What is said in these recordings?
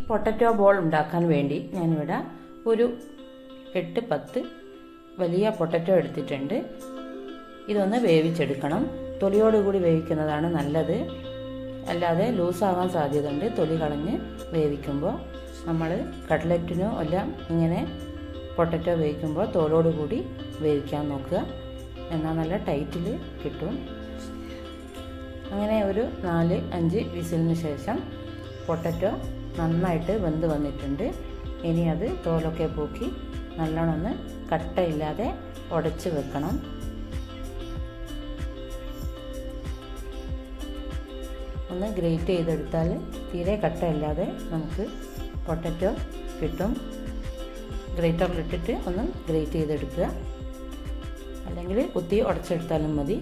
Potato ball ഉണ്ടാക്കാൻ വേണ്ടി ഞാനിവിടെ ഒരു 8-10 വലിയ പൊട്ടറ്റോ എടുത്തിട്ടുണ്ട്. ഇതൊന്ന് വേവിച്ചെടുക്കണം. തൊലിയോടുകൂടി വേവിക്കുന്നതാണ് നല്ലത്, അല്ലാതെ ലൂസാവാൻ സാധ്യതയുണ്ട്. തൊലി കളഞ്ഞ് വേവിക്കുമ്പോൾ നമ്മൾ കട്ട്ലറ്റിനോ എല്ലാം ഇങ്ങനെ പൊട്ടറ്റോ വേവിക്കുമ്പോൾ തോലോടുകൂടി വേവിക്കാൻ നോക്കുക, എന്നാൽ നല്ല ടൈറ്റിൽ കിട്ടും. അങ്ങനെ ഒരു 4-5 വിസിലിന് ശേഷം പൊട്ടറ്റോ നന്നായിട്ട് വെന്ത് വന്നിട്ടുണ്ട്. ഇനി അത് തോലൊക്കെ പോക്കി നല്ലോണം ഒന്ന് കട്ടയില്ലാതെ ഉടച്ച് വെക്കണം. ഒന്ന് ഗ്രേറ്റ് ചെയ്തെടുത്താൽ തീരെ കട്ടയില്ലാതെ നമുക്ക് പൊട്ടറ്റോ കിട്ടും. ഗ്രേറ്ററിലിട്ടിട്ട് ഒന്ന് ഗ്രേറ്റ് ചെയ്തെടുക്കുക, അല്ലെങ്കിൽ കുത്തി ഉടച്ചെടുത്താലും മതി.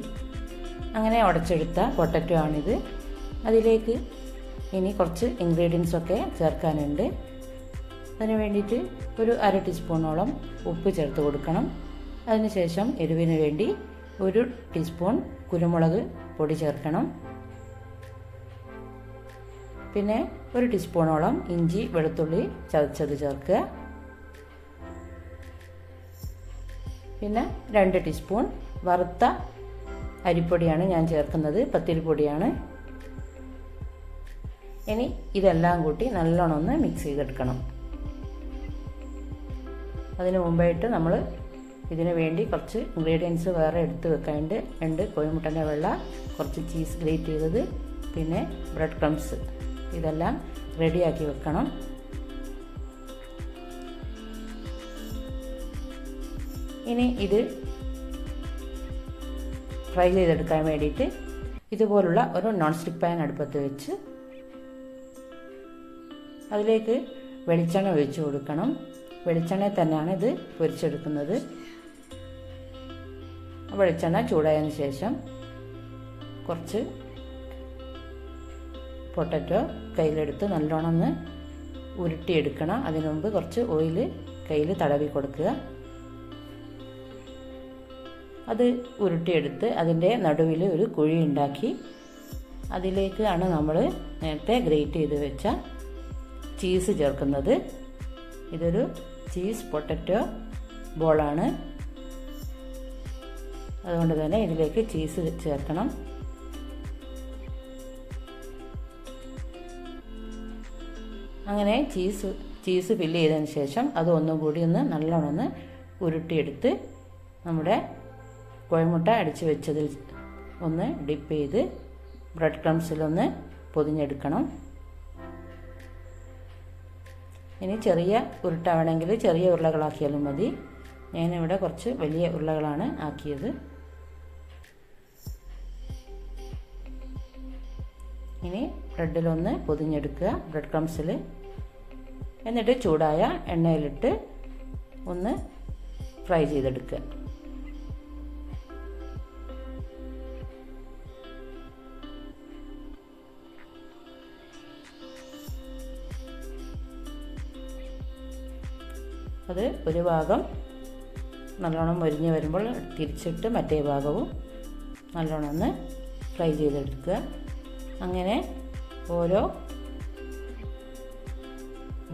അങ്ങനെ ഉടച്ചെടുത്ത പൊട്ടറ്റോ ആണിത്. അതിലേക്ക് ഇനി കുറച്ച് ഇൻഗ്രീഡിയൻസൊക്കെ ചേർക്കാനുണ്ട്. അതിന് വേണ്ടിയിട്ട് ഒരു 1/2 ടീസ്പൂണോളം ഉപ്പ് ചേർത്ത് കൊടുക്കണം. അതിനുശേഷം എരിവിന് വേണ്ടി 1 ടീസ്പൂൺ കുരുമുളക് പൊടി ചേർക്കണം. പിന്നെ 1 ടീസ്പൂണോളം ഇഞ്ചി വെളുത്തുള്ളി ചതച്ചത് ചേർക്കുക. പിന്നെ 2 ടീസ്പൂൺ വറുത്ത അരിപ്പൊടിയാണ് ഞാൻ ചേർക്കുന്നത്, പത്തിരിപ്പൊടിയാണ്. ഇനി ഇതെല്ലാം കൂട്ടി നല്ലോണം ഒന്ന് മിക്സ് ചെയ്തെടുക്കണം. അതിന് മുമ്പായിട്ട് നമ്മൾ ഇതിന് വേണ്ടി കുറച്ച് ഇൻഗ്രീഡിയൻസ് വേറെ എടുത്ത് വെക്കാനുണ്ട്. 2 കോഴിമുട്ടൻ്റെ വെള്ള, കുറച്ച് ചീസ് ഗ്രേറ്റ് ചെയ്തത്, പിന്നെ ബ്രെഡ് ക്രംസ്, ഇതെല്ലാം റെഡിയാക്കി വെക്കണം. ഇനി ഇത് ഫ്രൈ ചെയ്തെടുക്കാൻ വേണ്ടിയിട്ട് ഇതുപോലുള്ള ഒരു നോൺ സ്റ്റിക്ക് പാൻ അടുപ്പത്ത് വെച്ച് അതിലേക്ക് വെളിച്ചെണ്ണ ഒഴിച്ച് കൊടുക്കണം. വെളിച്ചെണ്ണയിൽ തന്നെയാണ് ഇത് പൊരിച്ചെടുക്കുന്നത്. വെളിച്ചെണ്ണ ചൂടായതിന് ശേഷം കുറച്ച് പൊട്ടറ്റോ കയ്യിലെടുത്ത് നല്ലോണം ഒന്ന് ഉരുട്ടിയെടുക്കണം. അതിനു മുമ്പ് കുറച്ച് ഓയിൽ കയ്യിൽ തടവി കൊടുക്കുക. അത് ഉരുട്ടിയെടുത്ത് അതിൻ്റെ നടുവിൽ ഒരു കുഴി ഉണ്ടാക്കി അതിലേക്കാണ് നമ്മൾ നേരത്തെ ഗ്രേറ്റ് ചെയ്ത് വെച്ച ചീസ് ചേർക്കുന്നത്. ഇതൊരു ചീസ് പൊട്ടറ്റോ ബോളാണ്, അതുകൊണ്ട് തന്നെ ഇതിലേക്ക് ചീസ് ചേർക്കണം. അങ്ങനെ ചീസ് ഫില്ല് ചെയ്തതിന് ശേഷം അത് ഒന്നും കൂടി ഒന്ന് നല്ലോണം ഒന്ന് ഉരുട്ടിയെടുത്ത് നമ്മുടെ കോഴിമുട്ട അടിച്ച് വെച്ചതിൽ ഒന്ന് ഡിപ്പ് ചെയ്ത് ബ്രെഡ് ക്രംസിലൊന്ന് പൊതിഞ്ഞെടുക്കണം. ഇനി ചെറിയ ഉരുട്ടാവണമെങ്കിൽ ചെറിയ ഉരുളകളാക്കിയാലും മതി. ഞാനിവിടെ കുറച്ച് വലിയ ഉരുളകളാണ് ആക്കിയത്. ഇനി ബ്രെഡിലൊന്ന് പൊതിഞ്ഞെടുക്കുക, ബ്രെഡ് ക്രംസിൽ. എന്നിട്ട് ചൂടായ എണ്ണയിലിട്ട് ഒന്ന് ഫ്രൈ ചെയ്തെടുക്കുക. അത് ഒരു ഭാഗം നല്ലോണം മൊരിഞ്ഞ് വരുമ്പോൾ തിരിച്ചിട്ട് മറ്റേ ഭാഗവും നല്ലോണം ഒന്ന് ഫ്രൈ ചെയ്തെടുക്കുക. അങ്ങനെ ഓരോ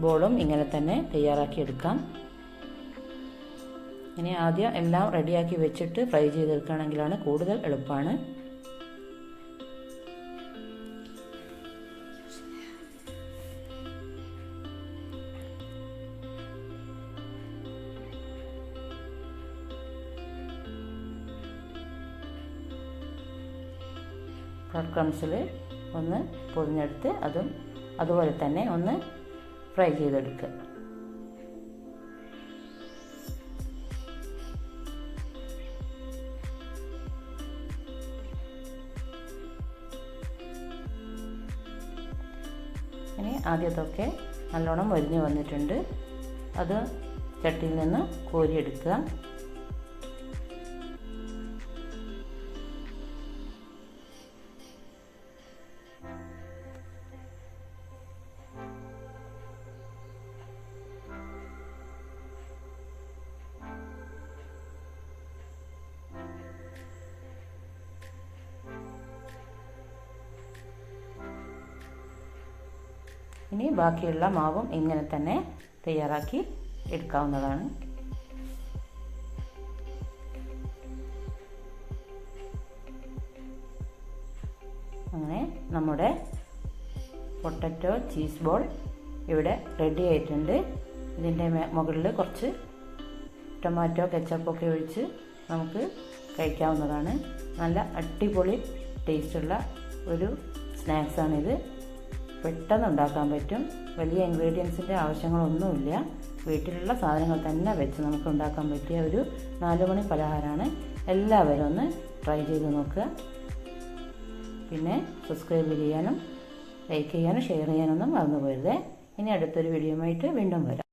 ബോളും ഇങ്ങനെ തന്നെ തയ്യാറാക്കിയെടുക്കാം. ഇനി ആദ്യം എല്ലാം റെഡിയാക്കി വെച്ചിട്ട് ഫ്രൈ ചെയ്തെടുക്കുകയാണെങ്കിലാണ് കൂടുതൽ എളുപ്പമാണ്. ബ്രെഡ് ക്രംസിൽ ഒന്ന് പൊതിഞ്ഞെടുത്ത് അതും അതുപോലെ തന്നെ ഒന്ന് ഫ്രൈ ചെയ്തെടുക്കുക. ഇനി ആദ്യത്തൊക്കെ നല്ലോണം മൊരിഞ്ഞ് വന്നിട്ടുണ്ട്. അത് ചട്ടിയിൽ നിന്ന് കോരിയെടുക്കുക. ഇനി ബാക്കിയുള്ള മാവും ഇങ്ങനെ തന്നെ തയ്യാറാക്കി എടുക്കാവുന്നതാണ്. അങ്ങനെ നമ്മുടെ പൊട്ടറ്റോ ചീസ് ബോൾ ഇവിടെ റെഡി ആയിട്ടുണ്ട്. ഇതിൻ്റെ മുകളിൽ കുറച്ച് ടൊമാറ്റോ കെച്ചപ്പൊക്കെ ഒഴിച്ച് നമുക്ക് കഴിക്കാവുന്നതാണ്. നല്ല അടിപൊളി ടേസ്റ്റുള്ള ഒരു സ്നാക്സാണിത്. പെട്ടെന്ന് ഉണ്ടാക്കാൻ പറ്റും. വലിയ ഇൻഗ്രീഡിയൻസിൻ്റെ ആവശ്യങ്ങളൊന്നുമില്ല. വീട്ടിലുള്ള സാധനങ്ങൾ തന്നെ വെച്ച് നമുക്ക് ഉണ്ടാക്കാൻ പറ്റിയ ഒരു 4 മണി പലഹാരമാണ്. എല്ലാവരും ഒന്ന് ട്രൈ ചെയ്ത് നോക്കുക. പിന്നെ സബ്സ്ക്രൈബ് ചെയ്യാനും ലൈക്ക് ചെയ്യാനും ഷെയർ ചെയ്യാനൊന്നും മറന്നു പോകരുത്. ഇനി അടുത്തൊരു വീഡിയോയുമായിട്ട് വീണ്ടും വരാം.